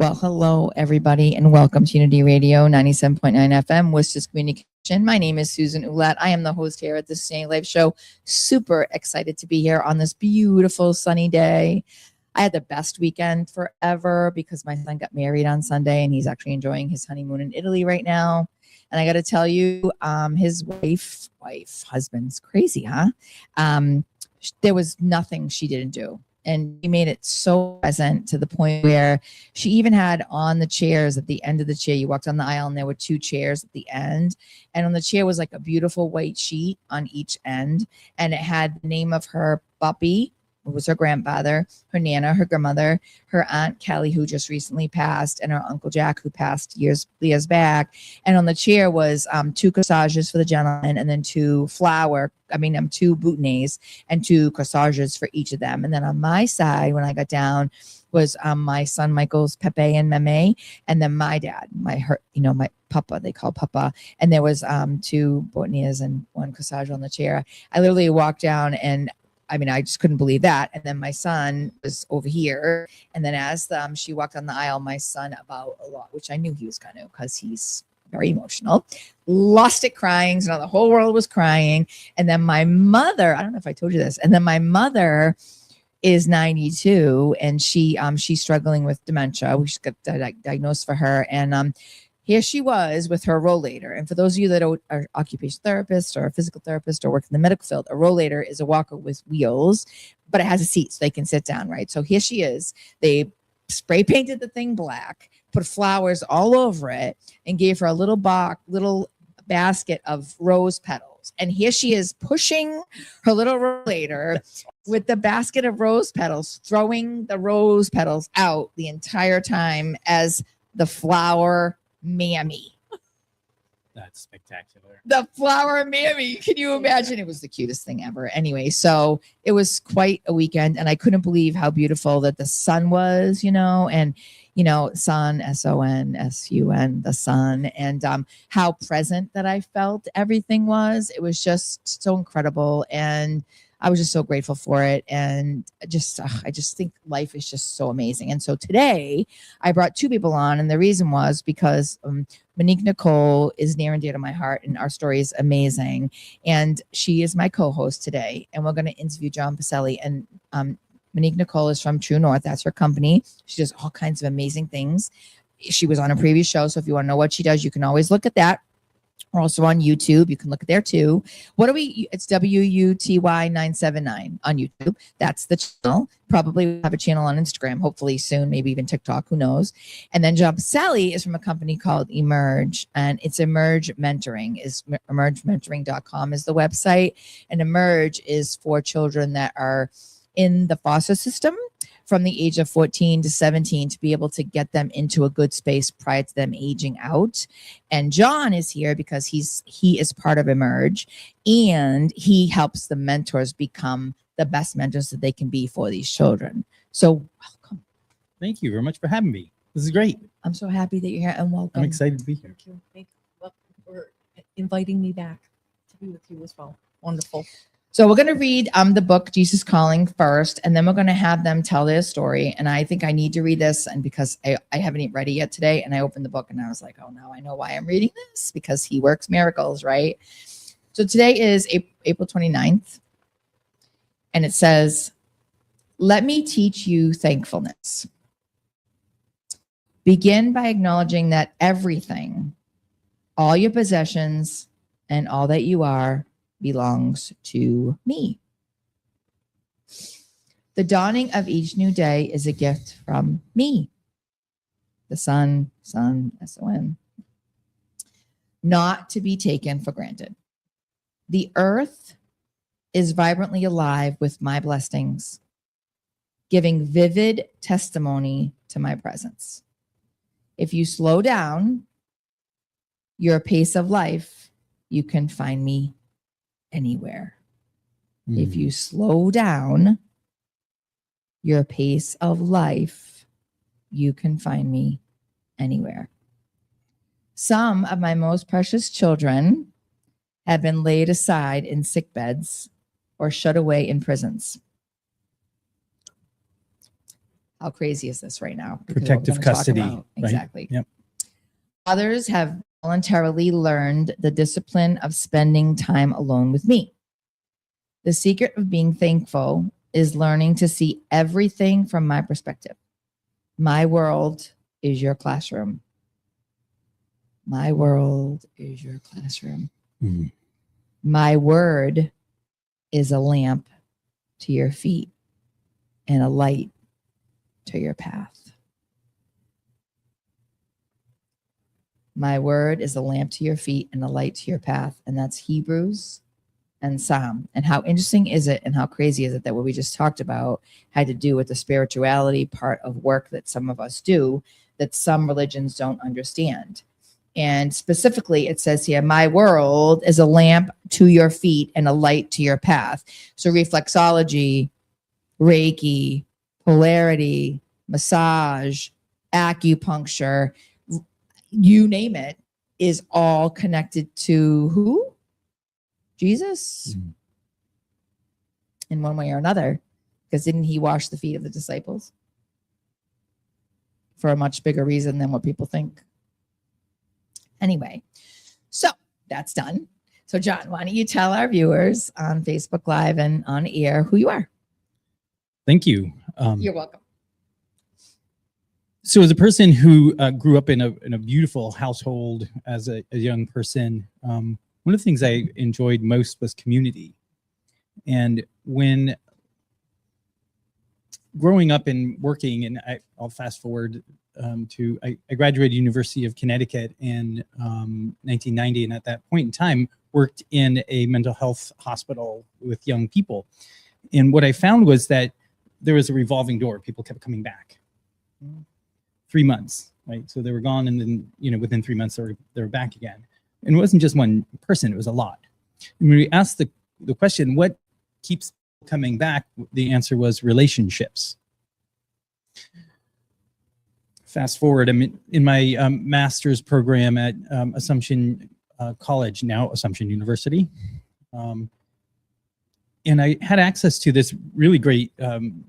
Well, hello, everybody, and welcome to Unity Radio 97.9 FM, Worcester's Communication. My name is Susan Ouellette. I am the host here at the SuSanity Life show. Super excited to be here on this beautiful sunny day. I had the best weekend forever because my son got married on Sunday, and he's actually enjoying his honeymoon in Italy right now. And I got to tell you, his husband's crazy, huh? There was nothing she didn't do. And he made it so present to the point where she even had on the chairs at the end of the chair. You walked on the aisle and there were two chairs at the end. And on the chair was like a beautiful white sheet on each end. And it had the name of her puppy, who was her grandfather, her nana, her grandmother, her aunt Kelly, who just recently passed, and her uncle Jack, who passed years back. And on the chair was two corsages for the gentleman, and then two boutonnieres and two corsages for each of them. And then on my side, when I got down, was my son Michael's Pepe and Meme, and then my dad, my Papa, they call Papa, and there was two boutonnieres and one corsage on the chair. I literally walked down and I just couldn't believe that. And then my son was over here. And then as she walked on the aisle, my son, about a lot, which I knew he was going to because he's very emotional, lost it crying. So now the whole world was crying. And then my mother, I don't know if I told you this, and then my mother is 92 and she's struggling with dementia. We just got diagnosed for her. And here she was with her rollator. And for those of you that are occupational therapists or a physical therapist or work in the medical field, a rollator is a walker with wheels, but it has a seat so they can sit down, right? So here she is. They spray painted the thing black, put flowers all over it, and gave her a little basket of rose petals. And here she is pushing her little rollator with the basket of rose petals, throwing the rose petals out the entire time as the flower mammy. That's spectacular. The flower mammy. Can you imagine? It was the cutest thing ever. Anyway, so it was quite a weekend, and I couldn't believe how beautiful that the sun was, and sun, SON, the sun, and how present that I felt everything was. It was just so incredible, and I was just so grateful for it. And I just think life is just so amazing. And so today I brought two people on, and the reason was because Monique Nicole is near and dear to my heart, and our story is amazing. And she is my co-host today, and we're going to interview John Piselli. And Monique Nicole is from True North. That's her company. She does all kinds of amazing things. She was on a previous show, so if you want to know what she does, you can always look at that. We're also on YouTube. You can look there too. It's WUTY 979 on YouTube. That's the channel. Probably have a channel on Instagram, hopefully soon, maybe even TikTok, who knows. And then John Piselli is from a company called Emerge, and it's Emerge Mentoring. EmergeMentoring.com is the website. And Emerge is for children that are in the foster system from the age of 14 to 17 to be able to get them into a good space prior to them aging out. And John is here because he is part of Emerge, and he helps the mentors become the best mentors that they can be for these children. So welcome. Thank you very much for having me. This is great. I'm so happy that you're here, and welcome. I'm excited to be here. Thank you. Thank you. Welcome for inviting me back to be with you as well. Wonderful. So we're going to read the book, Jesus Calling, first, and then we're going to have them tell their story. And I think I need to read this, and because I haven't read it yet today, and I opened the book and I was like, oh, now I know why I'm reading this, because he works miracles, right? So today is April 29th, and it says, let me teach you thankfulness. Begin by acknowledging that everything, all your possessions, and all that you are belongs to me. The dawning of each new day is a gift from me. The sun, SON. Not to be taken for granted. The earth is vibrantly alive with my blessings, giving vivid testimony to my presence. If you slow down your pace of life, you can find me anywhere. If you slow down your pace of life, you can find me anywhere. Some of my most precious children have been laid aside in sick beds or shut away in prisons. How crazy is this right now? Because what we're Protective gonna talk custody, about- right? Exactly. Yep. Others have voluntarily learned the discipline of spending time alone with me. The secret of being thankful is learning to see everything from my perspective. My world is your classroom. My world is your classroom. Mhm. My word is a lamp to your feet and a light to your path. My word is a lamp to your feet and a light to your path. And that's Hebrews and Psalm. And how interesting is it and how crazy is it that what we just talked about had to do with the spirituality part of work that some of us do that some religions don't understand. And specifically, it says here, my world is a lamp to your feet and a light to your path. So reflexology, Reiki, polarity, massage, acupuncture, you name it, is all connected to who? Jesus, Mhm. in one way or another. Because didn't he wash the feet of the disciples? For a much bigger reason than what people think. Anyway, so that's done. So, John, why don't you tell our viewers on Facebook Live and on air who you are? Thank you. You're welcome. So as a person who grew up in a beautiful household as a young person, one of the things I enjoyed most was community. And when growing up and working, and I'll fast forward I graduated University of Connecticut in 1990, and at that point in time worked in a mental health hospital with young people. And what I found was that there was a revolving door. People kept coming back. 3 months, right? So they were gone, and then within 3 months they were back again. And it wasn't just one person; it was a lot. And when we asked the question, what keeps coming back, the answer was relationships. Fast forward, I'm in my master's program at Assumption College, now Assumption University. And I had access to this really great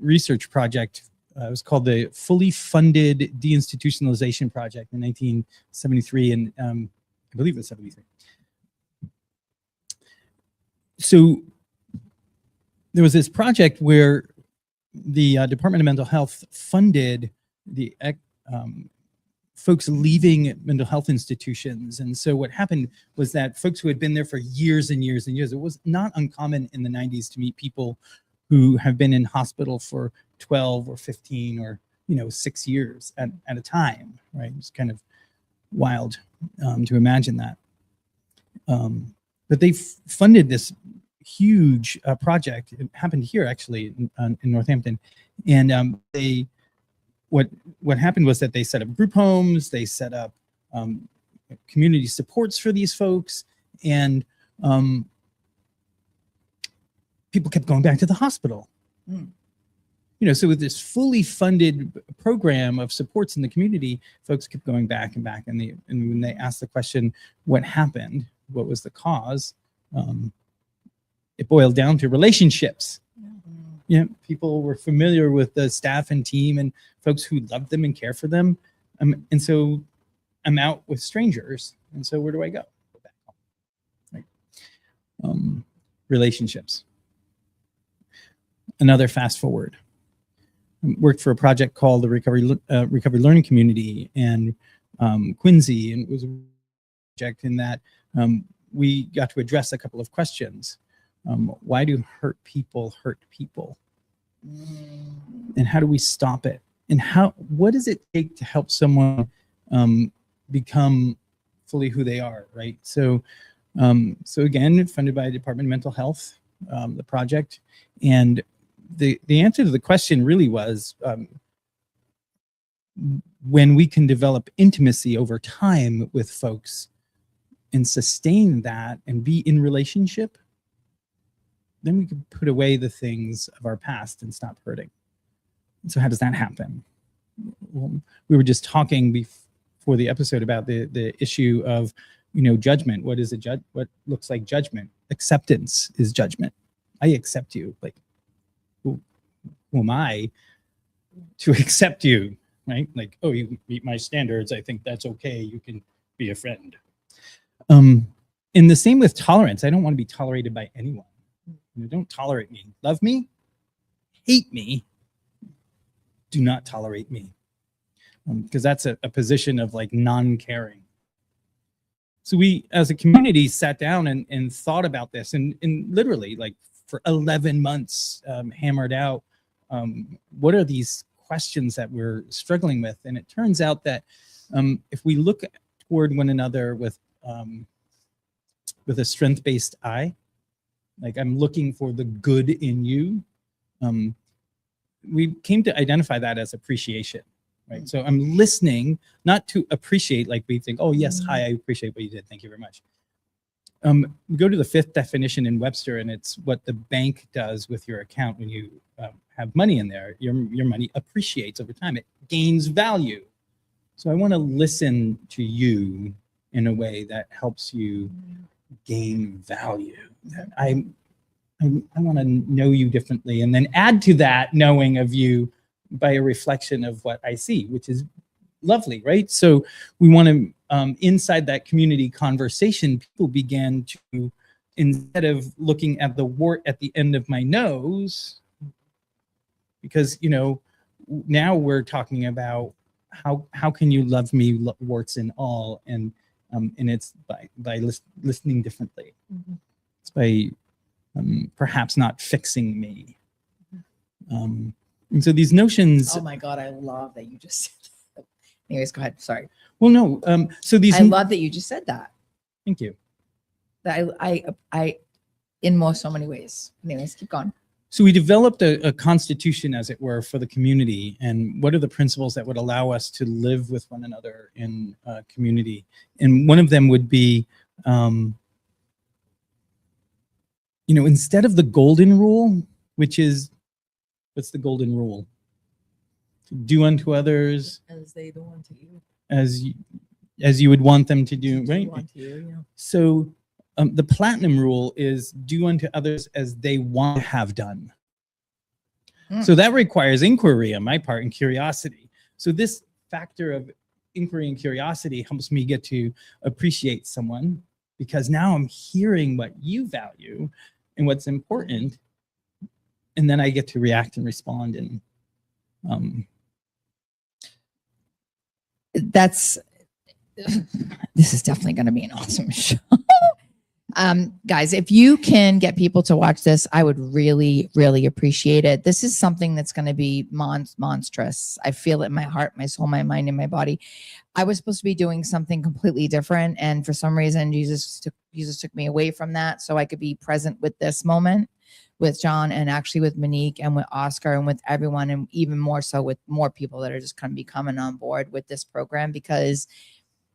research project. It was called the Fully Funded Deinstitutionalization Project in 1973, and I believe it was 73. So there was this project where the Department of Mental Health funded the folks leaving mental health institutions. And so what happened was that folks who had been there for years and years and years, it was not uncommon in the 90s to meet people who have been in hospital for 12 or 15 or 6 years at a time, right? It's kind of wild to imagine that. But they funded this huge project. It happened here actually in Northampton, and what happened was that they set up group homes, they set up community supports for these folks, and people kept going back to the hospital. So with this fully funded program of supports in the community, folks kept going back and back. And when they asked the question, what happened? What was the cause? It boiled down to relationships. People were familiar with the staff and team and folks who loved them and care for them. And so I'm out with strangers. And so where do I go? Go back home. Right? Relationships. Another fast forward. Worked for a project called the Recovery Learning Community and Quincy, and it was a project in that we got to address a couple of questions. Why do hurt people hurt people? And how do we stop it? And what does it take to help someone become fully who they are, right? So again, funded by the Department of Mental Health, the project, and the answer to the question really was when we can develop intimacy over time with folks and sustain that and be in relationship, then we can put away the things of our past and stop hurting. And so how does that happen? Well, we were just talking before the episode about the issue of judgment. What is what looks like judgment? Acceptance is judgment. I accept you. Like, who am I to accept you, right? Like, oh, you meet my standards. I think that's okay. You can be a friend. In the same with tolerance, I don't want to be tolerated by anyone. Don't tolerate me. Love me, hate me, do not tolerate me. Because that's a position of like non-caring. So we, as a community, sat down and thought about this and literally like for 11 months hammered out what are these questions that we're struggling with. And it turns out that if we look toward one another with a strength-based eye, like I'm looking for the good in you, we came to identify that as appreciation, right? So I'm listening, not to appreciate, like we think, oh yes, hi, I appreciate what you did, thank you very much. We go to the fifth definition in Webster, and it's what the bank does with your account when you have money in there. Your money appreciates over time, it gains value. So I want to listen to you in a way that helps you gain value. That I want to know you differently, and then add to that knowing of you by a reflection of what I see, which is lovely, right? So we want to, inside that community conversation, people began to, instead of looking at the wart at the end of my nose, because, you know, now we're talking about how can you love me, warts and all, and it's by listening differently. It's by perhaps not fixing me. And so these notions. Oh my God, I love that you just said that. Anyways, go ahead. Sorry. Well, no. So these. I love that you just said that. Thank you. That I in so many ways. Anyways, keep going. So we developed a constitution, as it were, for the community. And what are the principles that would allow us to live with one another in community? And one of them would be, instead of the golden rule, which is, what's the golden rule? Do unto others as they do unto you. As you would want them to do, right? Unto you, yeah. So the platinum rule is do unto others as they want to have done. So that requires inquiry on my part and curiosity. So this factor of inquiry and curiosity helps me get to appreciate someone, because now I'm hearing what you value and what's important, and then I get to react and respond. And this is definitely going to be an awesome show. Guys, if you can get people to watch this, I would really, really appreciate it. This is something that's going to be monstrous. I feel it in my heart, my soul, my mind, and my body. I was supposed to be doing something completely different, and for some reason, Jesus took me away from that so I could be present with this moment with John, and actually with Monique and with Oscar and with everyone, and even more so with more people that are just going to be coming on board with this program, because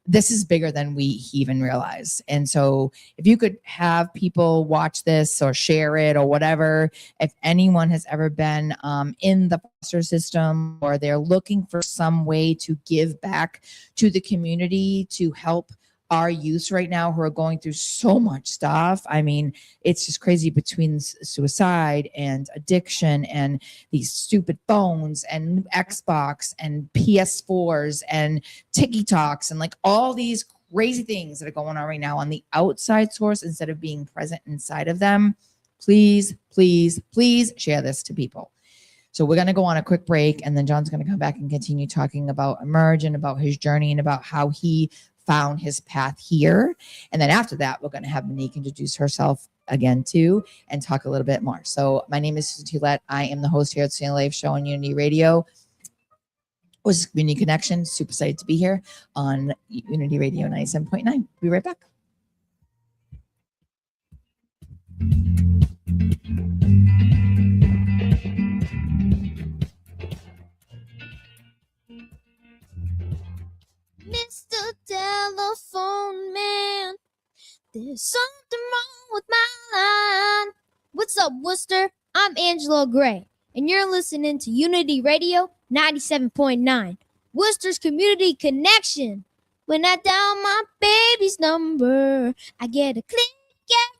this is bigger than we even realize. And so if you could have people watch this or share it or whatever, if anyone has ever been in the foster system, or they're looking for some way to give back to the community to help our youth right now who are going through so much stuff. I mean, it's just crazy, between suicide and addiction and these stupid phones and Xbox and PS4s and TikToks and like all these crazy things that are going on right now on the outside source instead of being present inside of them. Please, please, please share this to people. So we're going to go on a quick break, and then John's going to come back and continue talking about Emerge and about his journey and about how he found his path here. And then after that, we're going to have Monique introduce herself again too and talk a little bit more. So my name is Ouellette. I am the host here at SuSanity Life show on Unity Radio. Was Community Connection. Super excited to be here on Unity Radio 97.9. Be right back. Mr. Telephone Man, there's something wrong with my line. What's up, Worcester? I'm Angela Gray, and you're listening to Unity Radio 97.9, Worcester's Community Connection. When I dial my baby's number, I get a click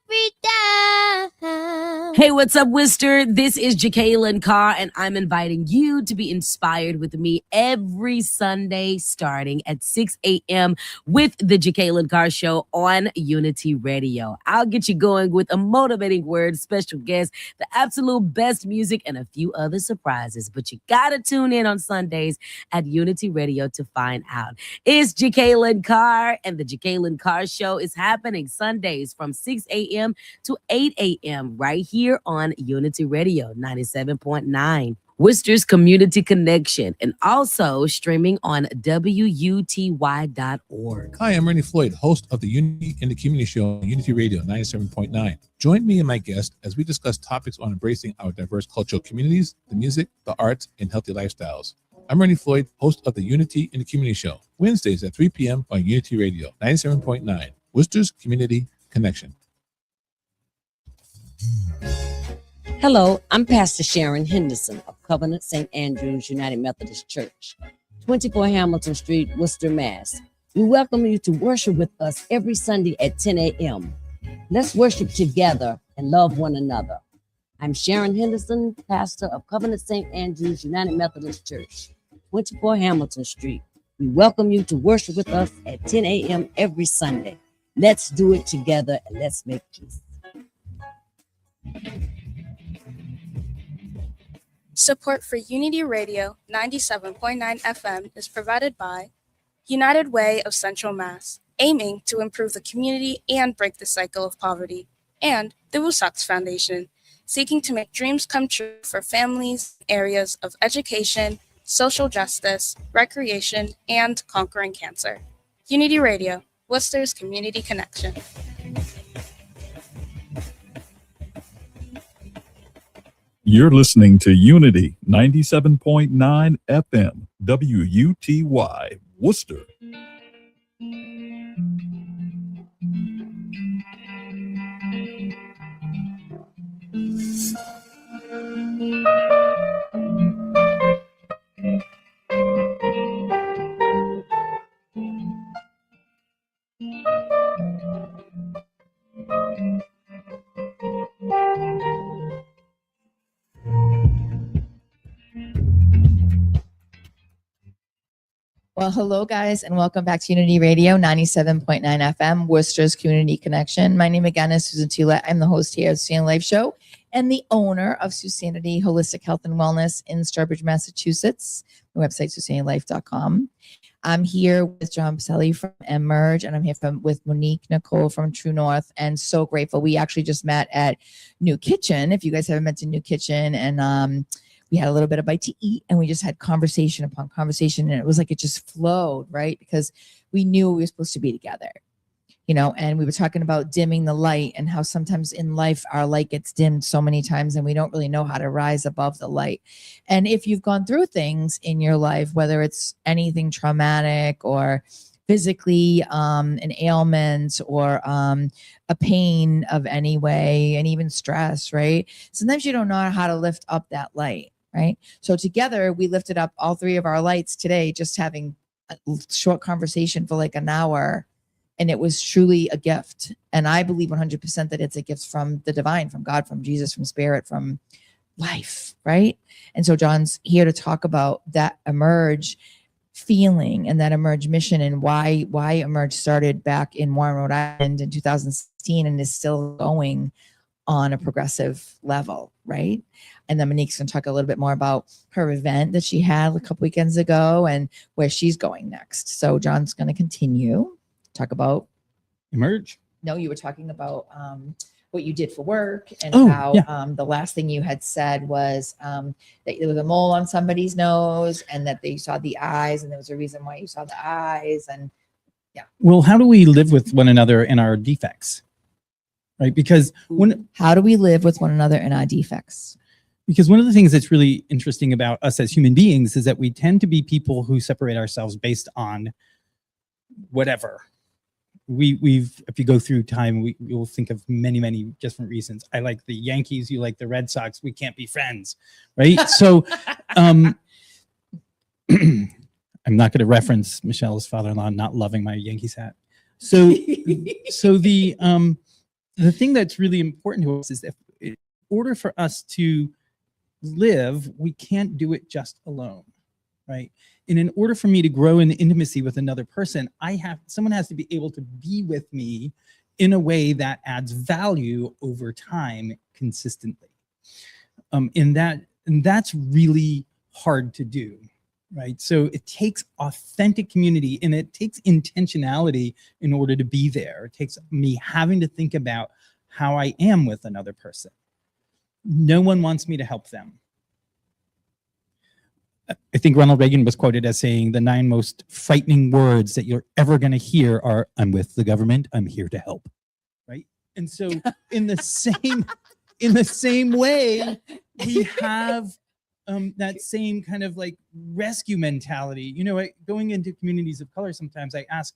every time. Hey, what's up, Worcester? This is Jacqueline Carr, and I'm inviting you to be inspired with me every Sunday starting at 6 a.m. with the Jacqueline Carr Show on Unity Radio. I'll get you going with a motivating word, special guest, the absolute best music, and a few other surprises. But you gotta tune in on Sundays at Unity Radio to find out. It's Jacqueline Carr, and the Jacqueline Carr Show is happening Sundays from 6 a.m. to 8 a.m. right here on Unity Radio 97.9. Worcester's Community Connection, and also streaming on WUTY.org. Hi, I'm Ernie Floyd, host of the Unity in the Community Show on Unity Radio 97.9. Join me and my guest as we discuss topics on embracing our diverse cultural communities, the music, the arts, and healthy lifestyles. I'm Ernie Floyd, host of the Unity in the Community Show, Wednesdays at 3 p.m. on Unity Radio 97.9, Worcester's Community Connection. Hello, I'm Pastor Sharon Henderson of Covenant St. Andrew's United Methodist Church, 24 Hamilton Street, Worcester, Mass. We welcome you to worship with us every Sunday at 10 a.m. Let's worship together and love one another. I'm Sharon Henderson, pastor of Covenant St. Andrew's United Methodist Church, 24 Hamilton Street. We welcome you to worship with us at 10 a.m. every Sunday. Let's do it together and let's make peace. Support for Unity Radio 97.9 FM is provided by United Way of Central Mass, aiming to improve the community and break the cycle of poverty, and the Woosocks Foundation, seeking to make dreams come true for families in areas of education, social justice, recreation, and conquering cancer. Unity Radio, Worcester's Community Connection. You're listening to Unity 97.9 FM, WUTY, Worcester. Well, hello, guys, and welcome back to Unity Radio 97.9 FM, Worcester's Community Connection. My name again is SuSanity Life. I'm the host here at SuSanity Life Show and the owner of SuSanity Holistic Health and Wellness in Sturbridge, Massachusetts. My website, SuSanityLife.com. I'm here with John Piselli from Emerge, and I'm here with Monique Nicole from True North, and so grateful. We actually just met at New Kitchen. If you guys haven't met to New Kitchen, and we had a little bit of bite to eat, and we just had conversation upon conversation, and it was like it just flowed, right? Because we knew we were supposed to be together, you know, and we were talking about dimming the light and how sometimes in life our light gets dimmed so many times and we don't really know how to rise above the light. And if you've gone through things in your life, whether it's anything traumatic or physically an ailment or a pain of any way, and even stress, right? Sometimes you don't know how to lift up that light. Right. So together we lifted up all three of our lights today, just having a short conversation for like an hour. And it was truly a gift. And I believe 100% that it's a gift from the divine, from God, from Jesus, from spirit, from life. Right. And so John's here to talk about that Emerge feeling and that Emerge mission, and why Emerge started back in Warren, Rhode Island in 2016 and is still going on a progressive level. Right. And then Monique's going to talk a little bit more about her event that she had a couple weekends ago and where she's going next. So John's going to continue talk about Emerge. No, you were talking about what you did for work, and the last thing you had said was that there was a mole on somebody's nose and that they saw the eyes, and there was a reason why you saw the eyes. And Well, how do we live with one another in our defects? Right? Because how do we live with one another in our defects? Because one of the things that's really interesting about us as human beings is that we tend to be people who separate ourselves based on whatever. If you go through time, you'll think of many different reasons. I like the Yankees, you like the Red Sox, we can't be friends, right? So I'm not going to reference Michelle's father-in-law not loving my Yankees hat. So the thing that's really important to us is that in order for us to live, we can't do it just alone, right? And in order for me to grow in intimacy with another person, someone has to be able to be with me in a way that adds value over time consistently. And that's really hard to do, right? So it takes authentic community and it takes intentionality in order to be there. It takes me having to think about how I am with another person. No one wants me to help them. I think Ronald Reagan was quoted as saying the 9 most frightening words that you're ever going to hear are, "I'm with the government, I'm here to help." Right? And so in the same way, we have that same kind of like rescue mentality. Going into communities of color, sometimes I ask,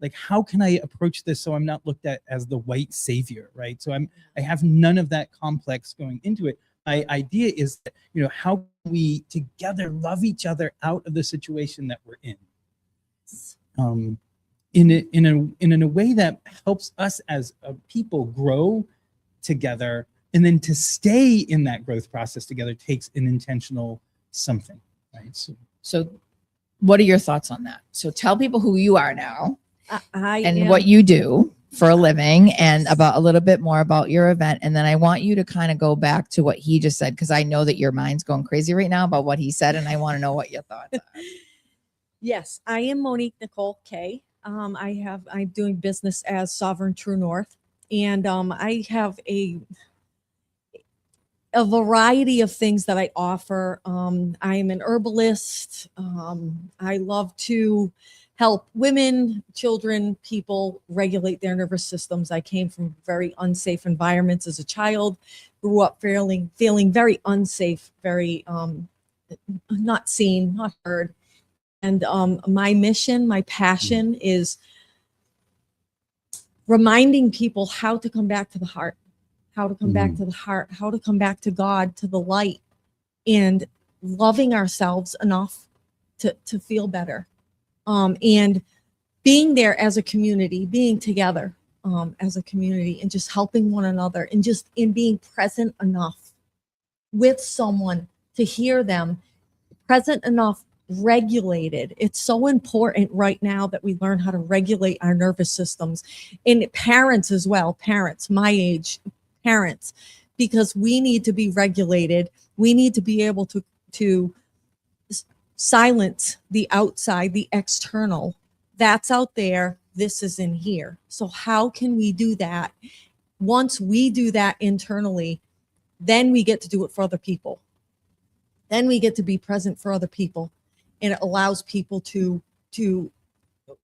like, how can I approach this so I'm not looked at as the white savior, right? So I have none of that complex going into it. My idea is that, how can we together love each other out of the situation that we're in, in a way that helps us as a people grow together, and then to stay in that growth process together takes an intentional something, right? So what are your thoughts on that? So tell people who you are now and am- what you do for a living, and about a little bit more about your event. And then I want you to kind of go back to what he just said, because I know that your mind's going crazy right now about what he said, and I want to know what your thoughts are. Yes, I am Monique Nicole Kay. I'm doing business as Sovereign True North, and I have a variety of things that I offer. I'm an herbalist. I love to help women, children, people regulate their nervous systems. I came from very unsafe environments as a child, grew up feeling very unsafe, very not seen, not heard. And my mission, my passion is reminding people how to come back to the heart, how to come back to the heart, how to come back to God, to the light, and loving ourselves enough to feel better. And being there as a community, being together as a community, and just helping one another, and just in being present enough with someone to hear them, present enough, regulated. It's so important right now that we learn how to regulate our nervous systems, and parents as well, parents, my age, parents, because we need to be regulated. We need to be able to silence the outside, the external. That's out there. This is in here. So how can we do that? Once we do that internally, then we get to do it for other people. Then we get to be present for other people, and it allows people to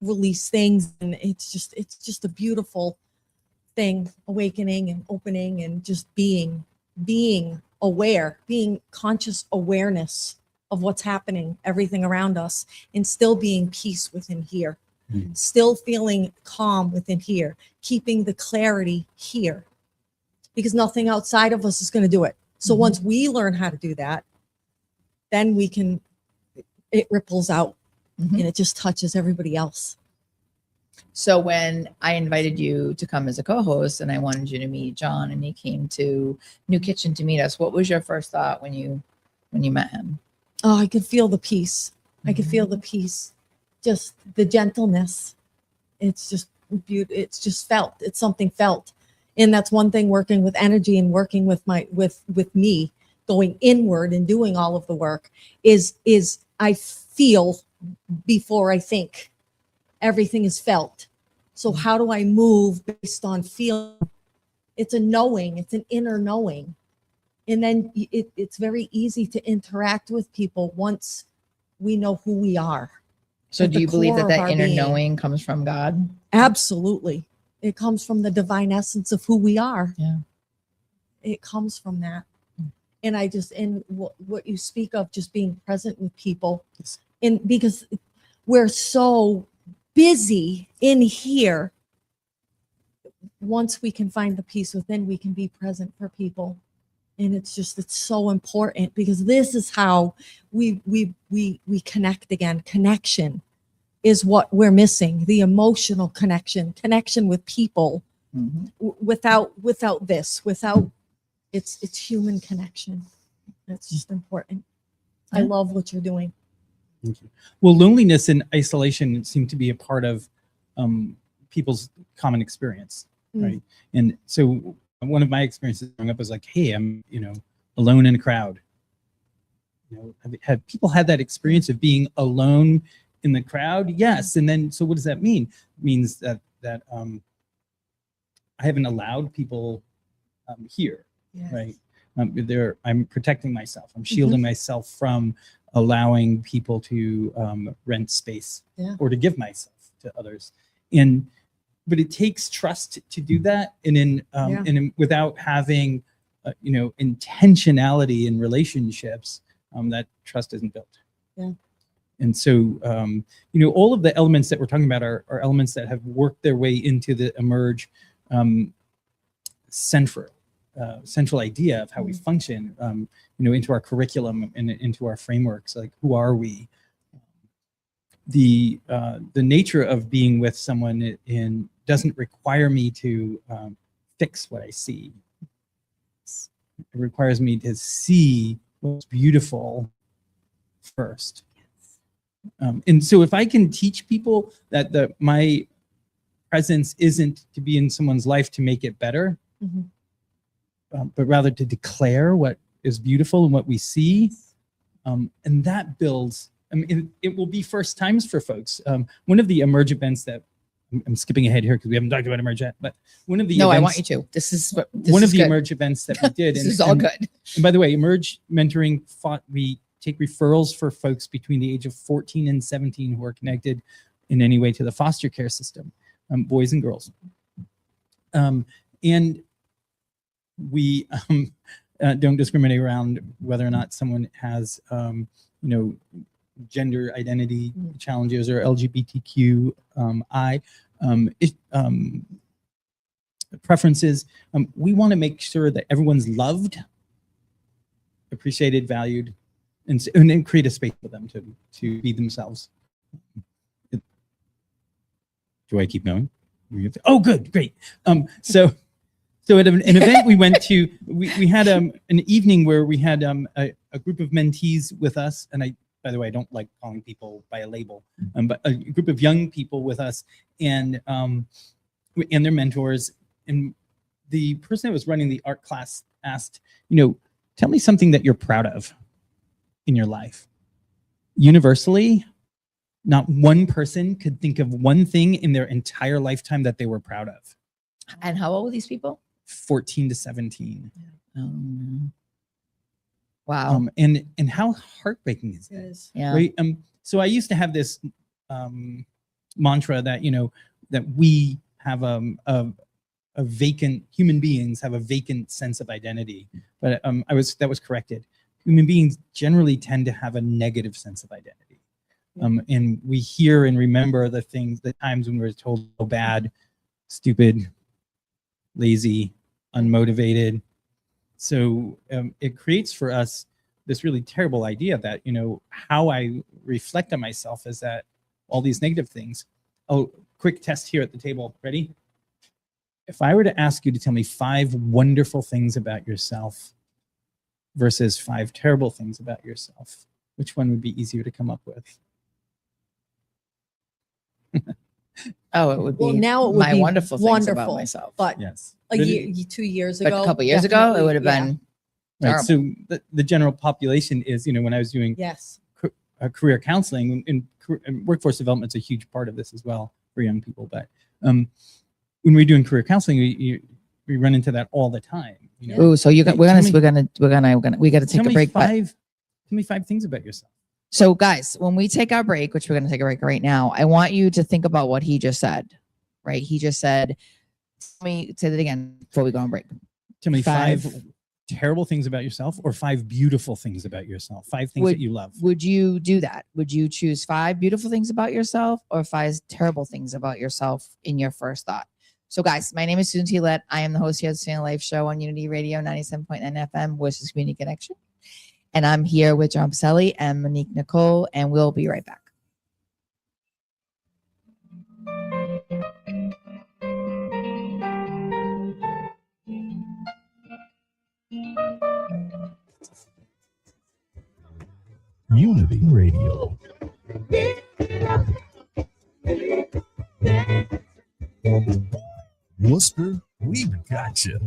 release things. And it's just a beautiful thing, awakening and opening, and just being aware, being conscious awareness of what's happening, everything around us, and still being peace within here, still feeling calm within here, keeping the clarity here, because nothing outside of us is going to do it. So once we learn how to do that, then it ripples out, and it just touches everybody else. So when I invited you to come as a co-host, and I wanted you to meet John, and he came to New Kitchen to meet us, what was your first thought when you met him? Oh, I could feel the peace. I could feel the peace, just the gentleness. It's just beautiful. It's just felt. It's something felt. And that's one thing, working with energy and working with with me, going inward and doing all of the work is I feel before I think. Everything is felt. So how do I move based on feeling? It's a knowing. It's an inner knowing. And then it's very easy to interact with people once we know who we are. So At do the you believe core that of our inner being. knowing comes from God? Absolutely. It comes from the divine essence of who we are. Yeah. It comes from that. And what you speak of, just being present with people, and because we're so busy in here, once we can find the peace within, we can be present for people. And it's so important, because this is how we connect again. Connection is what we're missing. The emotional connection with people Mhm. Without it's human connection. It's just important. I Yeah. love what you're doing. Thank you. Well, loneliness and isolation seem to be a part of people's common experience, Mm. right? And so one of my experiences growing up was like, hey, I'm, alone in a crowd. Have people had that experience of being alone in the crowd? Yes. And then, so what does that mean? It means that I haven't allowed people here, Yes. right? I'm protecting myself. I'm shielding myself from allowing people to rent space or to give myself to others. But it takes trust to do that, and without having, intentionality in relationships, that trust isn't built. Yeah. And so, all of the elements that we're talking about are elements that have worked their way into the Emerge central idea of how we function, into our curriculum and into our frameworks. Like, who are we? The nature of being with someone doesn't require me to fix what I see. It requires me to see what's beautiful first. And so if I can teach people that my presence isn't to be in someone's life to make it better, but rather to declare what is beautiful and what we see, and that builds, it will be first times for folks. One of the Emerge events that, I'm skipping ahead here because we haven't talked about Emerge yet, but one of the No, events, I want you to. This is one of the good. Emerge events that we did. This is all good. And by the way, Emerge Mentoring, we take referrals for folks between the age of 14 and 17 who are connected in any way to the foster care system, boys and girls. And we don't discriminate around whether or not someone has, gender identity challenges or LGBTQI preferences. We want to make sure that everyone's loved, appreciated, valued, and then create a space for them to be themselves. Do I keep going? Oh, good, great. So at an event we went to, we had an evening where we had a group of mentees with us, and by the way, I don't like calling people by a label, but a group of young people with us, and their mentors. And the person that was running the art class asked, tell me something that you're proud of in your life. Universally, not one person could think of one thing in their entire lifetime that they were proud of. And how old are these people? 14 to 17. Wow. And how heartbreaking is that? Yeah. Right. So I used to have this mantra that that we have a vacant, human beings have a vacant sense of identity, but that was corrected. Human beings generally tend to have a negative sense of identity, and we hear and remember the times when we were told so bad, stupid, lazy, unmotivated. So it creates for us this really terrible idea that, how I reflect on myself is that all these negative things. Oh, quick test here at the table. Ready? If I were to ask you to tell me 5 wonderful things about yourself versus 5 terrible things about yourself, which one would be easier to come up with? Oh, it would be now it would my be wonderful things about wonderful, myself. but Yes. a year, 2 years But ago, a couple years ago, it would have been Right. terrible. So the general population is, when I was doing yes. career counseling, and workforce development is a huge part of this as well for young people. But when we're doing career counseling, we run into that all the time. Ooh, so we're gonna Tell we got to take a break. Tell me 5 things about yourself. So guys, when we take our break, which we're going to take a break right now, I want you to think about what he just said, right? He just said, let me say that again before we go on break. Tell me 5 5 terrible things about yourself or 5 beautiful things about yourself. 5 things that you love. Would you do that? Would you choose 5 beautiful things about yourself or 5 terrible things about yourself in your first thought? So guys, my name is SuSanity Life. I am the host here of the SuSanity Life show on Unity Radio 97.9 FM, Worcester Community Connection. And I'm here with John Piselli and Monique Nicole, and we'll be right back. Unity Radio. Worcester, we got you.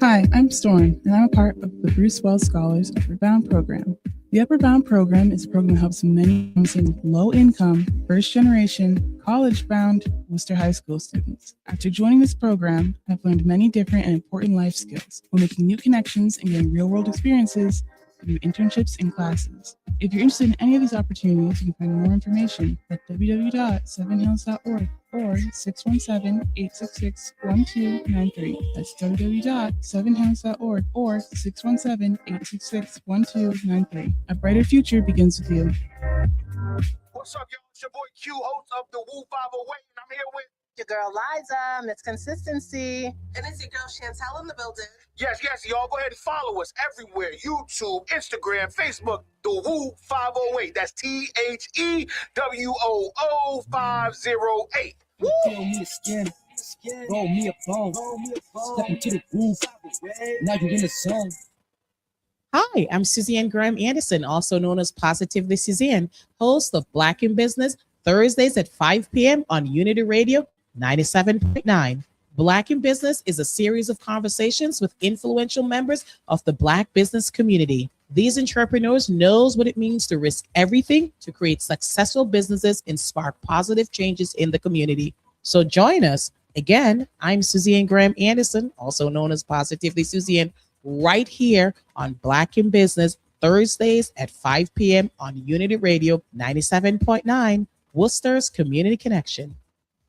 Hi, I'm Storm, and I'm a part of the Bruce Wells Scholars Upward Bound program. The Upward Bound program is a program that helps many low-income, first-generation, college-bound Worcester High School students. After joining this program, I've learned many different and important life skills while making new connections and getting real-world experiences through internships and classes. If you're interested in any of these opportunities, you can find more information at www.sevenhills.org or 617-866-1293. That's www.sevenhills.org or 617-866-1293. A brighter future begins with you. What's up, y'all? It's your boy Q, host of the Woo 508, and I'm here with your girl Liza, Miss Consistency. And it's your girl Chantel in the building. Yes, y'all go ahead and follow us everywhere. YouTube, Instagram, Facebook, the Woo 508. That's THEWOO 508. Woo! Roll me a skin, roll me a bone, step into the groove, now you're in the zone. Hi, I'm Suzanne Graham Anderson, also known as Positively Suzanne, host of Black in Business, Thursdays at 5 p.m. on Unity Radio 97.9. Black in Business is a series of conversations with influential members of the Black business community. These entrepreneurs knows what it means to risk everything to create successful businesses and spark positive changes in the community. So join us. Again, I'm Suzanne Graham Anderson, also known as Positively Suzanne, right here on Black in Business, Thursdays at 5 p.m. on Unity Radio 97.9, Worcester's Community Connection.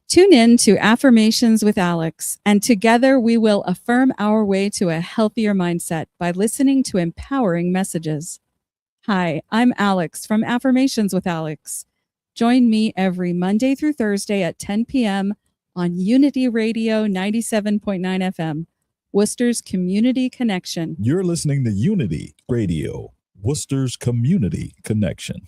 Tune in to Affirmations with Alex, and together we will affirm our way to a healthier mindset by listening to empowering messages. Hi, I'm Alex from Affirmations with Alex. Join me every Monday through Thursday at 10 p.m. on Unity Radio 97.9 FM, Worcester's Community Connection. You're listening to Unity Radio, Worcester's Community Connection.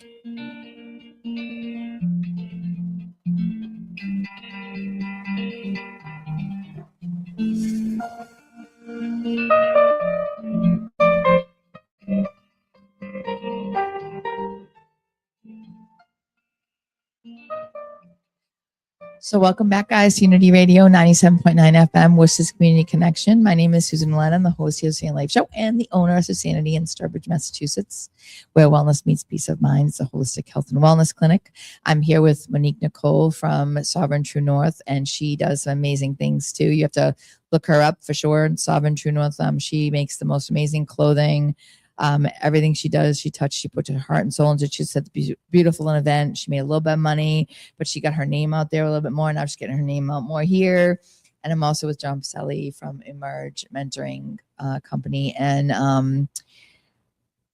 So welcome back, guys, to Unity Radio 97.9 FM, Worcester's Community Connection. My name is Susan Ouellette. I'm the host of the SuSanity Life Show and the owner of SuSanity in Sturbridge, Massachusetts, where wellness meets peace of mind. It's a holistic health and wellness clinic. I'm here with Monique Nicole from Sovereign True North, and she does some amazing things too. You have to look her up for sure. Sovereign True North. She makes the most amazing clothing. Everything she does, she puts her heart and soul into it. She said beautiful an event. She made a little bit of money, but she got her name out there a little bit more. Now she's getting her name out more here. And I'm also with John Piselli from Emerge Mentoring Company. And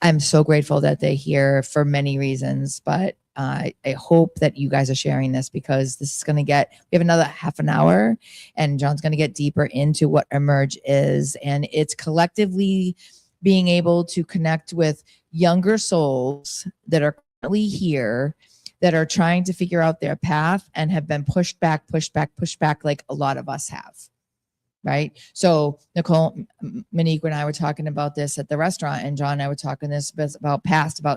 I'm so grateful that they're here for many reasons, but I hope that you guys are sharing this, because this is going to we have another half an hour, and John's going to get deeper into what Emerge is. And it's collectively being able to connect with younger souls that are currently here, that are trying to figure out their path and have been pushed back, like a lot of us have, right? So Nicole, Monique and I were talking about this at the restaurant, and John and I were talking this about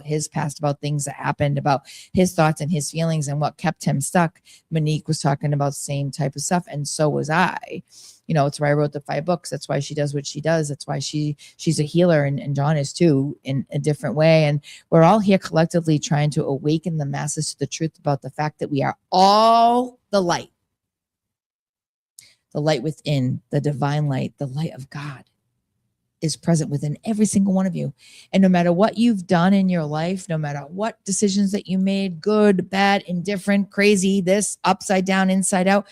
his past, about things that happened, about his thoughts and his feelings and what kept him stuck. Monique was talking about the same type of stuff, and so was I. You know, it's why I wrote the 5 books. That's why she does what she does. That's why she's a healer, and John is too, in a different way. And we're all here collectively trying to awaken the masses to the truth about the fact that we are all the light within, the divine light, the light of God is present within every single one of you. And no matter what you've done in your life, no matter what decisions that you made, good, bad, indifferent, crazy, this, upside down, inside out,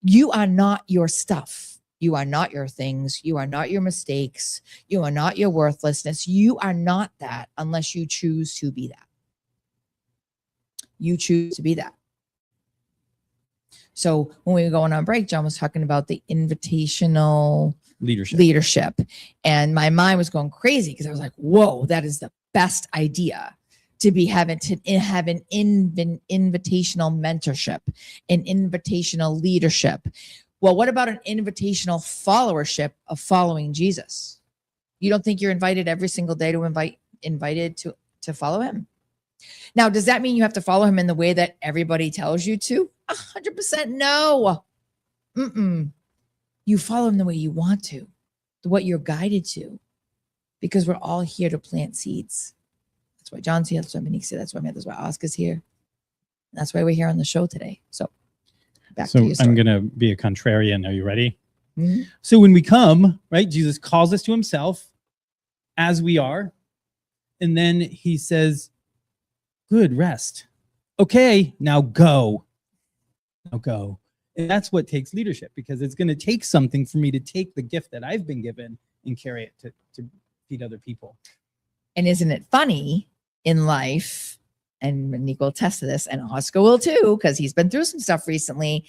you are not your stuff. You are not your things. You are not your mistakes. You are not your worthlessness. You are not that unless you choose to be that. You choose to be that. So when we were going on break, John was talking about the invitational leadership. And my mind was going crazy because I was like, whoa, that is the best idea, to have an invitational mentorship, an invitational leadership. Well, what about an invitational followership of following Jesus? You don't think you're invited every single day to invited to follow him? Now, does that mean you have to follow him in the way that everybody tells you to? 100% no. You follow him the way you want to, what you're guided to, because we're all here to plant seeds. That's why John's here. That's why Monique's here. That's why Oscar's here. That's why we're here on the show today. So back to you. I'm going to be a contrarian. Are you ready? Mm-hmm. So when we come, right, Jesus calls us to himself as we are. And then he says, good, rest. Okay, now go. Now go. And that's what takes leadership, because it's going to take something for me to take the gift that I've been given and carry it to feed other people. And isn't it funny in life, and Monique will attest to this, and Oscar will too, because he's been through some stuff recently,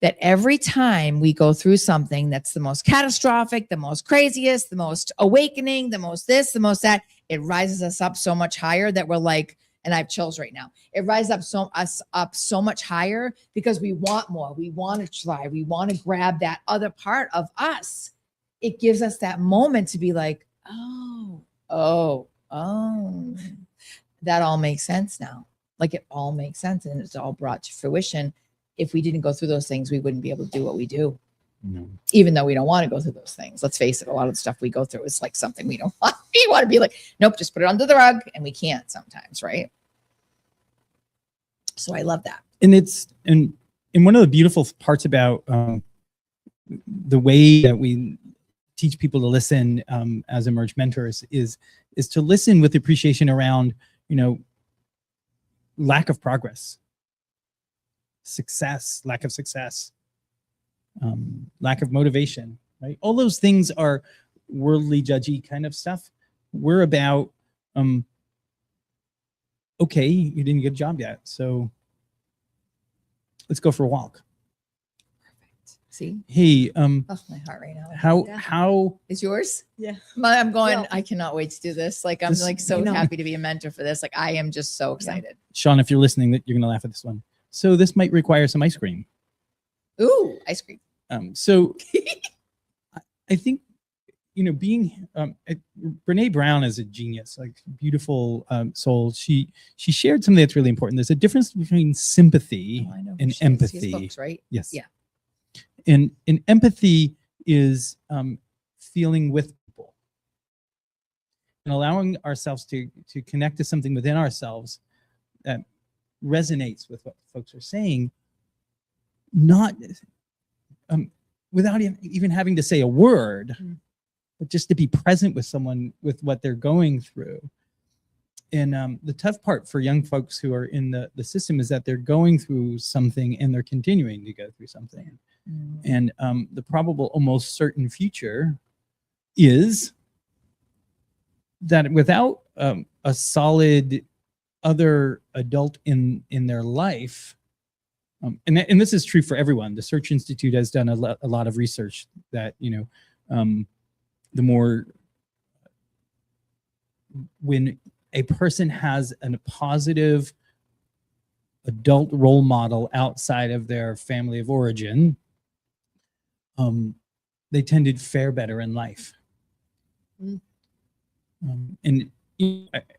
that every time we go through something that's the most catastrophic, the most craziest, the most awakening, the most this, the most that, it rises us up so much higher that we're like, and I have chills right now. It rises us up so much higher because we want more. We want to try. We want to grab that other part of us. It gives us that moment to be like, oh, that all makes sense now. Like it all makes sense, and it's all brought to fruition. If we didn't go through those things, we wouldn't be able to do what we do. No. Even though we don't want to go through those things. Let's face it, a lot of the stuff we go through is like something we don't want. We want to be like, nope, just put it under the rug, and we can't sometimes, right? So I love that. And it's and one of the beautiful parts about the way that we teach people to listen as Emerge mentors is to listen with appreciation around, lack of progress, lack of success, lack of motivation, right? All those things are worldly, judgy kind of stuff. We're about, okay, you didn't get a job yet, so let's go for a walk. Perfect. See? Hey, oh, my heart right now. How is yours? Yeah. I'm going, Yeah. I cannot wait to do this. Like, I'm like so happy to be a mentor for this. Like, I am just so excited. Sean, if you're listening, that you're gonna laugh at this one. So this might require some ice cream. Ooh, ice cream. So I think, being Brene Brown is a genius, like beautiful soul. She shared something that's really important. There's a difference between sympathy and empathy. She has books, right? Yes. Yeah. And empathy is feeling with people and allowing ourselves to connect to something within ourselves that resonates with what folks are saying, not without even having to say a word, but just to be present with someone with what they're going through. And the tough part for young folks who are in the system is that they're going through something and they're continuing to go through something. And the probable almost certain future is that without a solid other adult in their life, and this is true for everyone. The Search Institute has done a lot of research that, the more when a person has a positive adult role model outside of their family of origin, they tend to fare better in life. And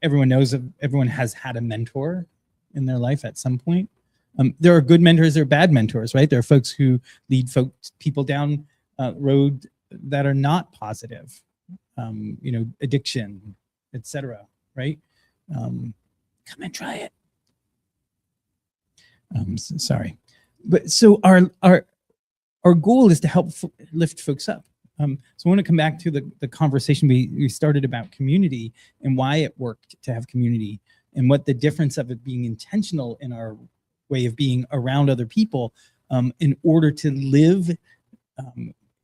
everyone knows everyone has had a mentor in their life at some point. There are good mentors, there are bad mentors, right? There are folks who lead people down road that are not positive, addiction, etc. Right? Come and try it. Sorry, but so our goal is to help lift folks up. So I want to come back to the conversation we started about community and why it worked to have community and what the difference of it being intentional in our way of being around other people in order to live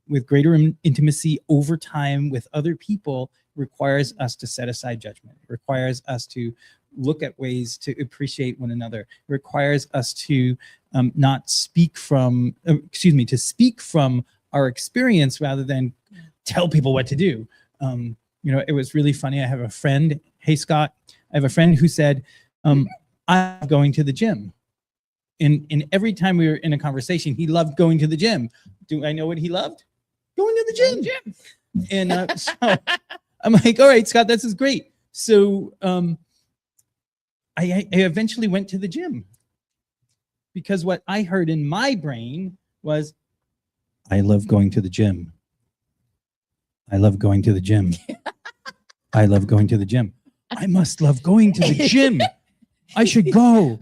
with greater intimacy over time with other people requires us to set aside judgment. It requires us to look at ways to appreciate one another. It requires us to not speak from, to speak from our experience rather than tell people what to do. It was really funny. I have a friend, hey Scott, I have a friend who said, I'm going to the gym. And every time we were in a conversation, he loved going to the gym. Do I know what he loved? Going to the gym. And so I'm like, all right, Scott, this is great. So I eventually went to the gym because what I heard in my brain was, I love going to the gym. I love going to the gym. I love going to the gym. I must love going to the gym. I should go.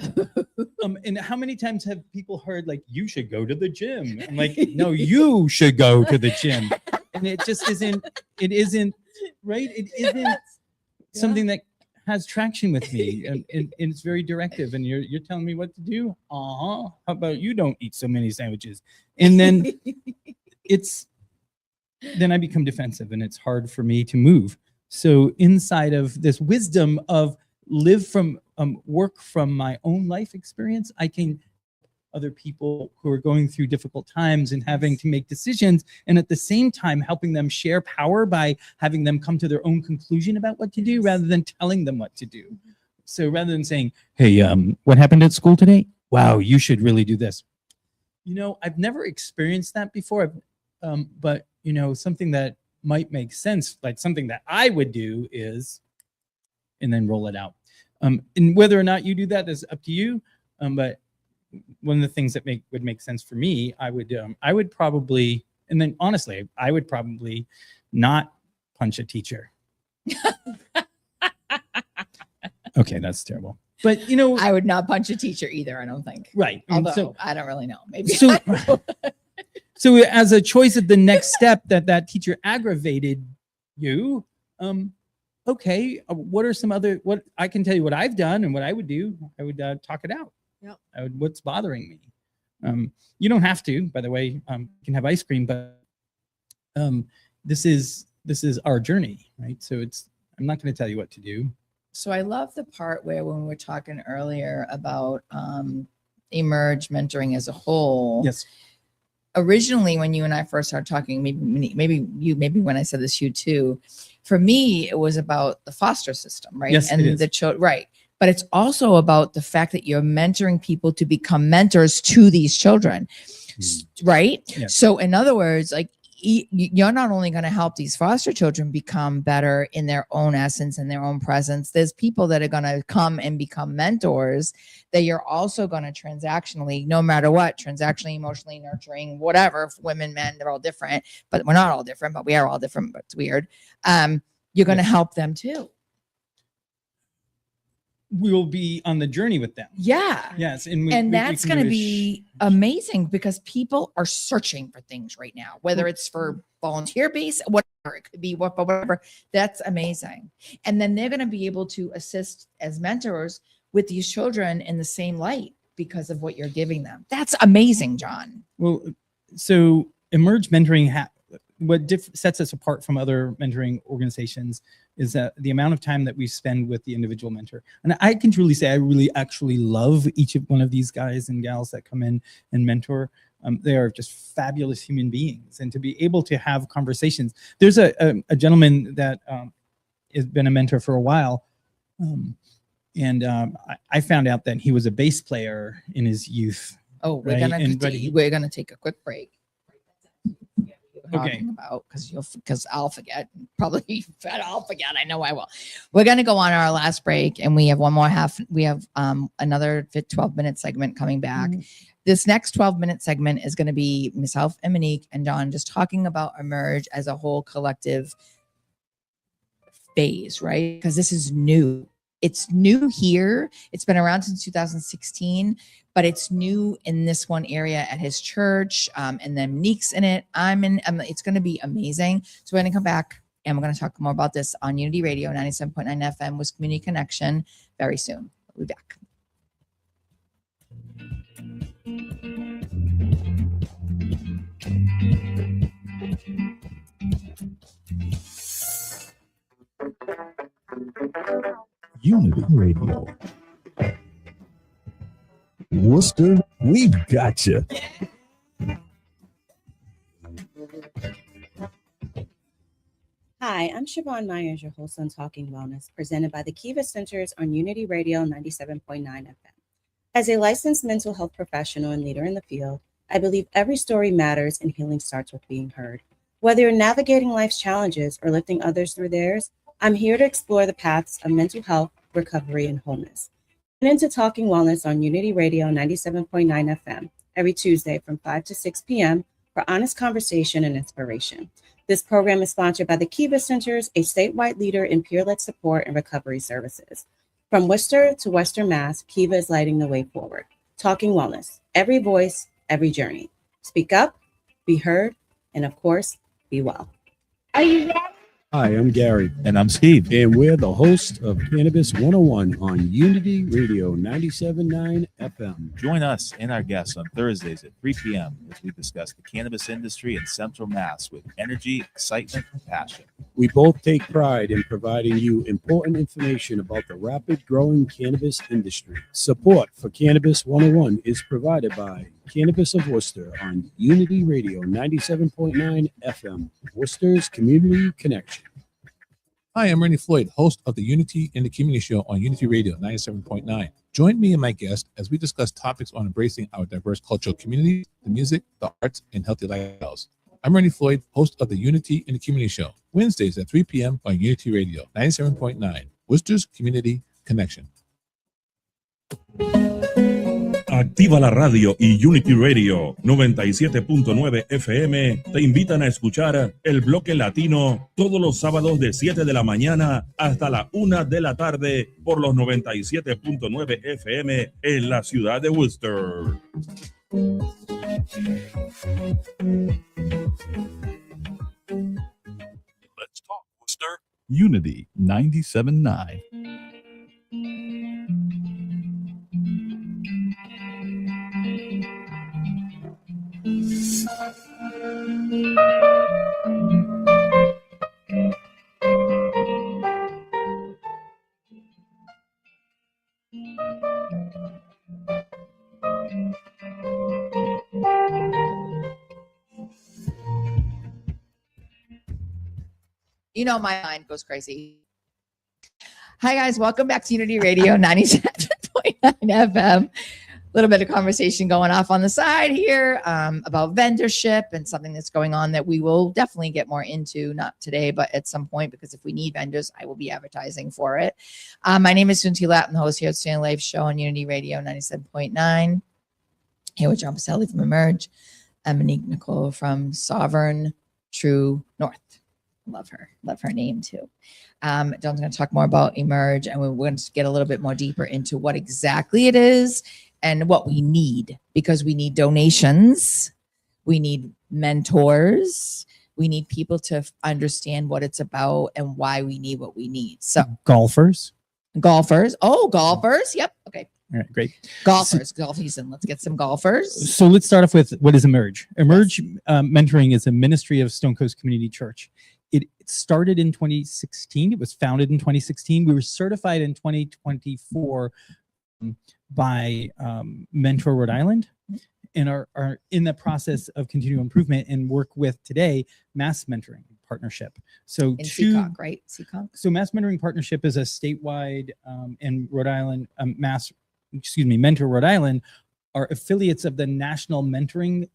And how many times have people heard like, you should go to the gym? I'm like, no, you should go to the gym. And it just isn't, right? It isn't something that has traction with me. And it's very directive. And you're telling me what to do? How about you don't eat so many sandwiches? And then then I become defensive and it's hard for me to move. So inside of this wisdom of work from my own life experience, I can other people who are going through difficult times and having to make decisions, and at the same time helping them share power by having them come to their own conclusion about what to do rather than telling them what to do. So rather than saying, hey, what happened at school today? Wow, you should really do this. I've never experienced that before, but something that might make sense, like something that I would do is, and then roll it out. And whether or not you do that is up to you. But one of the things that would make sense for me, I would probably, and then honestly, I would probably not punch a teacher. Okay, that's terrible. But I would not punch a teacher either, I don't think. Right. Although I don't really know. Maybe. So as a choice of the next step that teacher aggravated you, okay, what are some other, what I can tell you what I've done and what I would do, I would talk it out. Yep. What's bothering me? You don't have to, by the way, you can have ice cream, but this is our journey, right? So I'm not going to tell you what to do. So I love the part where when we were talking earlier about Emerge mentoring as a whole. Yes. Originally, when you and I first started talking, maybe when I said this, you too, for me, it was about the foster system, right? Yes, and it is. the children, right. But it's also about the fact that you're mentoring people to become mentors to these children, right? Yes. So in other words, like you're not only going to help these foster children become better in their own essence and their own presence. There's people that are going to come and become mentors that you're also going to transactionally, no matter what, transactionally, emotionally, nurturing, whatever, women, men, they're all different, but we're not all different, but we are all different, but it's weird. You're going to help them too. We will be on the journey with them. Yeah. Yes. And that's going to be amazing because people are searching for things right now, whether it's for volunteer base, whatever it could be, whatever. That's amazing. And then they're going to be able to assist as mentors with these children in the same light because of what you're giving them. That's amazing, John. Well, so Emerge Mentoring, what sets us apart from other mentoring organizations is that the amount of time that we spend with the individual mentor. And I can truly say I really actually love each of one of these guys and gals that come in and mentor. They are just fabulous human beings. And to be able to have conversations. There's a gentleman that has been a mentor for a while. I found out that he was a bass player in his youth. Oh, we're right? going to take a quick break. Okay. About because I'll forget. Probably I'll forget. I know I will. We're going to go on our last break, and we have one more half. We have another 12-minute segment coming back. This next 12-minute segment is going to be myself and Monique and John just talking about Emerge as a whole collective phase, right? Because this is new. It's new here. It's been around since 2016, but it's new in this one area at his church. And then Monique's in it. It's going to be amazing. So we're going to come back and we're going to talk more about this on Unity Radio 97.9 FM with Community Connection very soon. We'll be back. Unity Radio. Worcester, we've got you. Hi, I'm Siobhan Myers, your host on Talking Wellness, presented by the Kiva Centers on Unity Radio 97.9 FM. As a licensed mental health professional and leader in the field, I believe every story matters and healing starts with being heard. Whether you're navigating life's challenges or lifting others through theirs, I'm here to explore the paths of mental health, recovery, and wholeness. Tune into Talking Wellness on Unity Radio 97.9 FM every Tuesday from 5 to 6 p.m. for honest conversation and inspiration. This program is sponsored by the Kiva Centers, a statewide leader in peer-led support and recovery services. From Worcester to Western Mass, Kiva is lighting the way forward. Talking Wellness, every voice, every journey. Speak up, be heard, and of course, be well. Are you ready? Hi, I'm Gary. And I'm Steve. And we're the host of Cannabis 101 on Unity Radio 97.9 FM. Join us and our guests on Thursdays at 3 p.m. as we discuss the cannabis industry in Central Mass with energy, excitement, and passion. We both take pride in providing you important information about the rapid growing cannabis industry. Support for Cannabis 101 is provided by Cannabis of Worcester on Unity Radio 97.9 FM, Worcester's Community Connection. Hi, I'm Randy Floyd, host of the Unity in the Community Show on Unity Radio 97.9. Join me and my guests as we discuss topics on embracing our diverse cultural communities, the music, the arts, and healthy lifestyles. I'm Randy Floyd, host of the Unity in the Community Show, Wednesdays at 3 p.m. on Unity Radio 97.9, Worcester's Community Connection. Activa la radio y Unity Radio 97.9 FM te invitan a escuchar el bloque latino todos los sábados de 7 de la mañana hasta la 1 de la tarde por los 97.9 FM en la ciudad de Worcester. Let's talk, Worcester. Unity 97.9. You know, my mind goes crazy. Hi, guys. Welcome back to Unity Radio 97.9 FM. A little bit of conversation going off on the side here about vendorship and something that's going on that we will definitely get more into, not today, but at some point, because if we need vendors, I will be advertising for it. My name is SuSanity Life. I'm the host here at SuSanity Life show on Unity Radio 97.9. Here with John Piselli from Emerge and Monique Nicole from Sovereign True North. Love her name too. John's going to talk more about Emerge, and we're going to get a little bit more deeper into what exactly it is and what we need, because we need donations, we need mentors, we need people to understand what it's about and why we need what we need. So Golfers. Oh, golfers. Yep. Okay. All right, great. Golfers, golf season. Let's get some golfers. So let's start off with what is Emerge. Emerge Mentoring is a ministry of Stone Coast Community Church. It started in 2016. It was founded in 2016. We were certified in 2024 by Mentor Rhode Island, and are in the process of continual improvement and work with today Mass Mentoring Partnership. So in Seekonk, right? Seekonk. So Mass Mentoring Partnership is a statewide in Rhode Island, Mentor Rhode Island are affiliates of the National Mentoring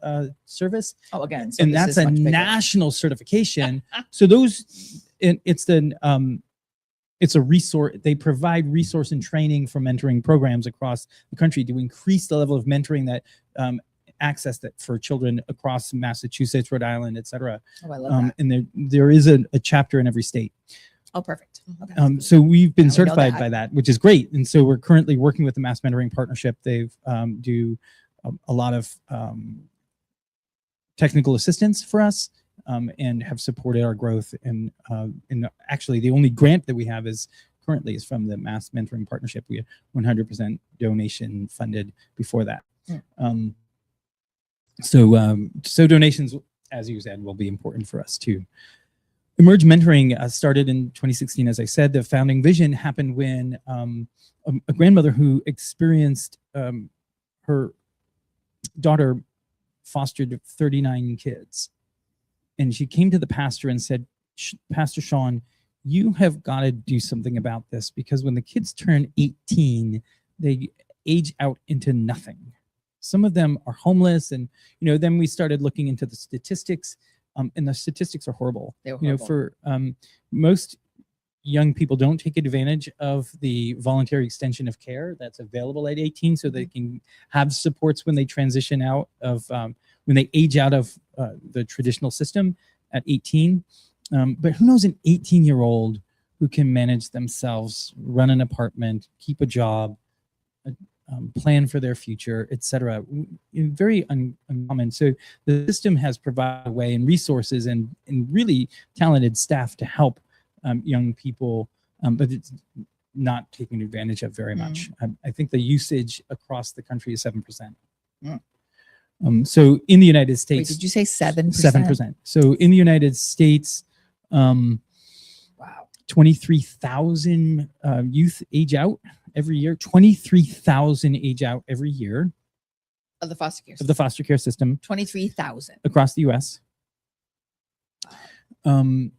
Service. Oh, again, so and that's a national certification. So those, it's a resource. They provide resource and training for mentoring programs across the country to increase the level of mentoring that access that for children across Massachusetts, Rhode Island, et cetera. Oh, I love that. And there is a chapter in every state. Oh, perfect. Okay. So we've been certified by that, which is great. And so we're currently working with the Mass Mentoring Partnership. They've do a lot of technical assistance for us and have supported our growth. And actually, the only grant that we have currently is from the Mass Mentoring Partnership. We have 100% donation funded before that. So donations, as you said, will be important for us too. Emerge Mentoring started in 2016. As I said, the founding vision happened when a grandmother who experienced her daughter fostered 39 kids. And she came to the pastor and said, Pastor Sean, you have got to do something about this, because when the kids turn 18, they age out into nothing. Some of them are homeless, and then we started looking into the statistics, and the statistics are horrible. They're horrible. For most young people don't take advantage of the voluntary extension of care that's available at 18, so they can have supports when they transition out of when they age out of the traditional system at 18. But who knows an 18-year-old who can manage themselves, run an apartment, keep a job, plan for their future, etc. Very uncommon. So the system has provided a way and resources and really talented staff to help young people, but it's not taken advantage of very much. I think the usage across the country is 7%. So in the United States, Wait, did you say 7%? 7%. So in the United States, wow, 23,000 youth age out every year. 23,000 age out every year Of the foster care of system. the foster care system 23,000. across the U.S. And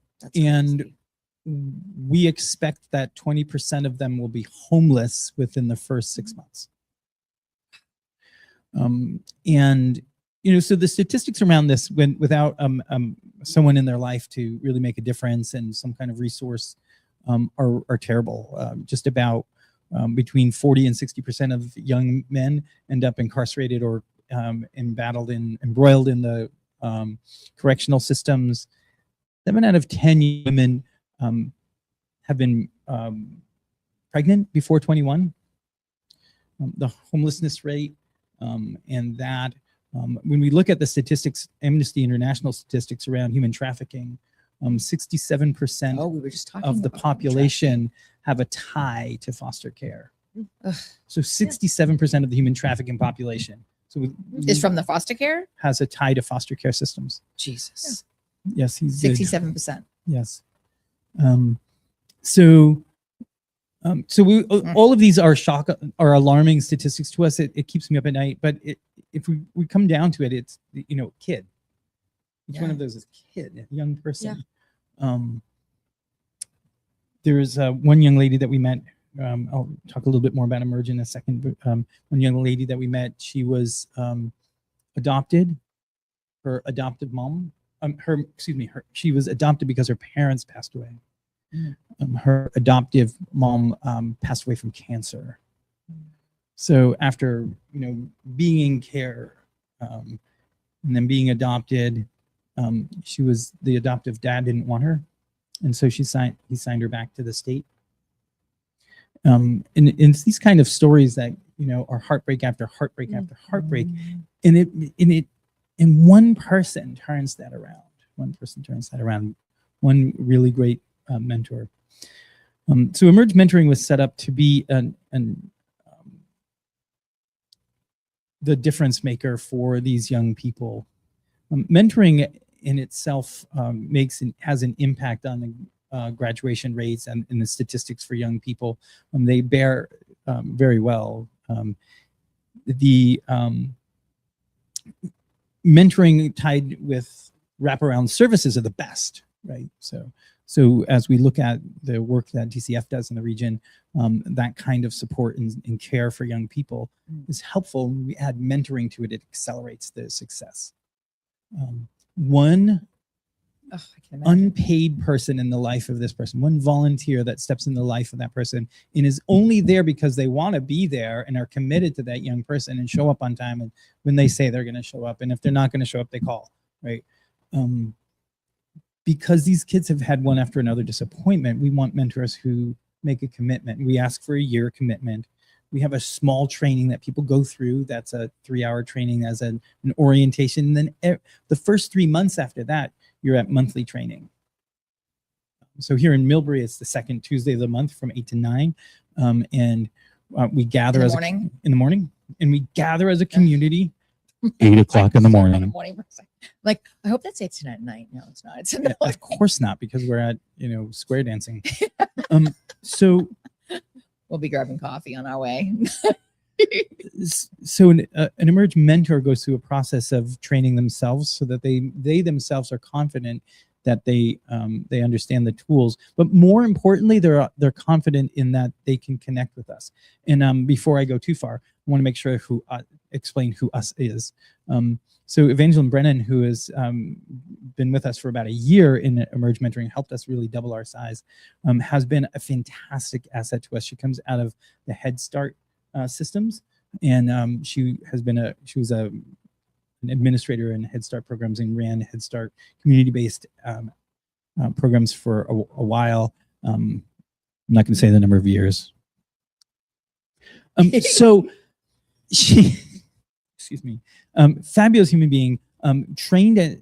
we expect that 20% of them will be homeless within the first 6 months. And so the statistics around this, without someone in their life to really make a difference and some kind of resource, are terrible. Just about between 40 and 60% of young men end up incarcerated or embroiled in the correctional systems. 7 out of 10 women have been pregnant before 21. The homelessness rate, and that when we look at the statistics, Amnesty International statistics around human trafficking, 67% of the population have a tie to foster care. So 67% of the human trafficking population Is from the foster care? has a tie to foster care systems. Jesus. Yes, he's good. 67%. Yes. So we all of these are alarming statistics to us. It keeps me up at night. But if we come down to it, it's kid. Each one of those is kid, a young person. There is one young lady that we met. I'll talk a little bit more about Emerge in a second. But one young lady that we met, she was adopted. Her adoptive mom, she was adopted because her parents passed away. Her adoptive mom passed away from cancer. So after being in care and then being adopted, the adoptive dad didn't want her, and so he signed her back to the state. And it's these kind of stories that are heartbreak after heartbreak after heartbreak, and one person turns that around. One really great mentor. So Emerge Mentoring was set up to be the difference maker for these young people. Mentoring in itself has an impact on the graduation rates and the statistics for young people. They bear very well. The mentoring tied with wraparound services are the best, right? So as we look at the work that DCF does in the region, that kind of support and care for young people is helpful. When we add mentoring to it, it accelerates the success. One unpaid person in the life of this person, one volunteer that steps in the life of that person and is only there because they want to be there and are committed to that young person and show up on time, and when they say they're going to show up, and if they're not going to show up, they call, right? Because these kids have had one after another disappointment, we want mentors who make a commitment. We ask for a year commitment. We have a small training that people go through. That's a 3-hour training as an orientation. And then the first 3 months after that, you're at monthly training. So here in Millbury, it's the second Tuesday of the month from 8 to 9. And we gather in the morning, and we gather as a community. 8 o'clock in the morning. Like, I hope that's 8 to 9 at night. No, it's not. It's in the Of course not, because we're at square dancing. So we'll be grabbing coffee on our way. So an Emerge mentor goes through a process of training themselves so that they themselves are confident that they understand the tools, but more importantly, they're confident in that they can connect with us. And before I go too far, I want to make sure explain who us is. So Evangeline Brennan, who has been with us for about a year in Emerge Mentoring, helped us really double our size, has been a fantastic asset to us. She comes out of the Head Start systems, and she was an administrator in Head Start programs and ran Head Start community-based programs for a while. I'm not going to say the number of years. So she, excuse me, fabulous human being, trained at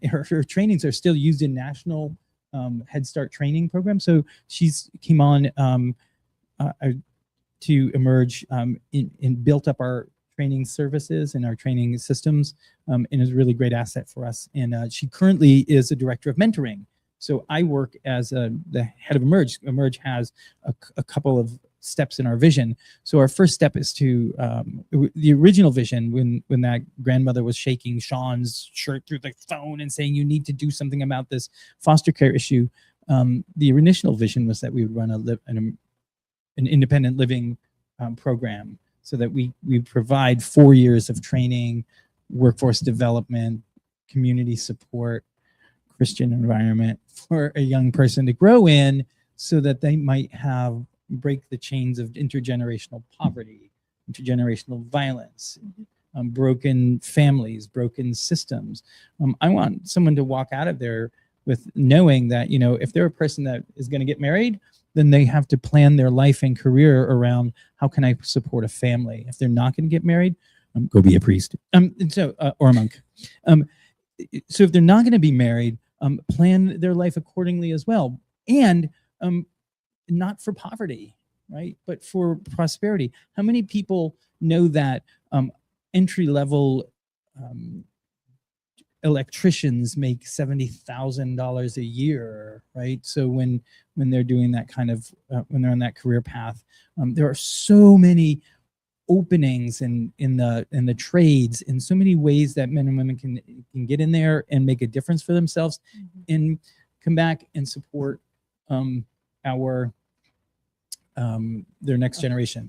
her trainings are still used in national Head Start training programs. So she's came on to Emerge and built up our training services and our training systems, and is a really great asset for us. And she currently is a director of mentoring. So I work as the head of Emerge. Emerge has a couple of steps in our vision. So our first step is to the original vision, when that grandmother was shaking Sean's shirt through the phone and saying, you need to do something about this foster care issue. The initial vision was that we would run an independent living program, so that we provide 4 years of training, workforce development, community support, Christian environment for a young person to grow in, so that they might break the chains of intergenerational poverty, intergenerational violence, broken families, broken systems. I want someone to walk out of there with knowing that, if they're a person that is going to get married, then they have to plan their life and career around, how can I support a family? If they're not going to get married, go be a priest, or a monk. So if they're not going to be married, plan their life accordingly as well, and not for poverty, right, but for prosperity. How many people know that entry-level electricians make $70,000 a year, right? So when they're doing that kind of when they're on that career path, there are so many openings in the trades, in so many ways that men and women can get in there and make a difference for themselves, and come back and support their next generation.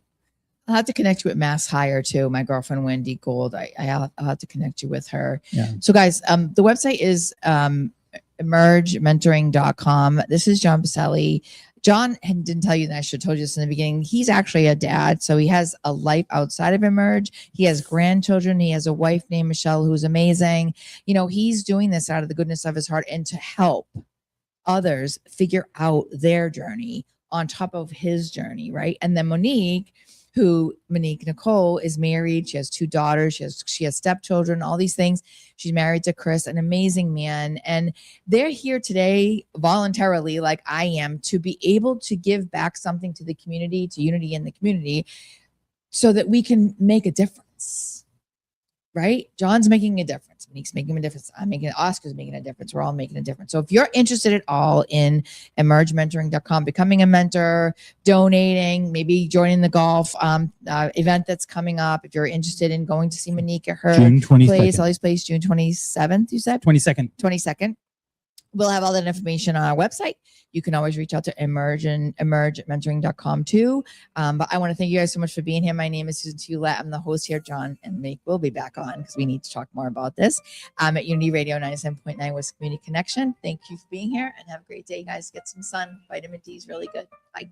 I'll have to connect you with Mass Hire too. My girlfriend, Wendy Gold, I'll have to connect you with her. Yeah. So guys, the website is emergementoring.com. This is John Piselli. John didn't tell you that. I should have told you this in the beginning. He's actually a dad, so he has a life outside of Emerge. He has grandchildren. He has a wife named Michelle, who's amazing. He's doing this out of the goodness of his heart and to help others figure out their journey on top of his journey, right? And then Monique Nicole is married. She has 2 daughters. She has stepchildren, all these things. She's married to Chris, an amazing man. And they're here today voluntarily, like I am, to be able to give back something to the community, to unity in the community, so that we can make a difference, right? John's making a difference. Monique's making a difference. Oscar's making a difference. We're all making a difference. So if you're interested at all in emergementoring.com, becoming a mentor, donating, maybe joining the golf event that's coming up, if you're interested in going to see Monique at her June 22nd. place, Ollie's place, June 27th, you said? 22nd. We'll have all that information on our website. You can always reach out to emergementoring.com too. But I want to thank you guys so much for being here. My name is SuSanity Life. I'm the host here. John and Monique will be back on because we need to talk more about this. At Unity Radio 97.9 West Community Connection. Thank you for being here and have a great day, guys. Get some sun. Vitamin D is really good. Bye.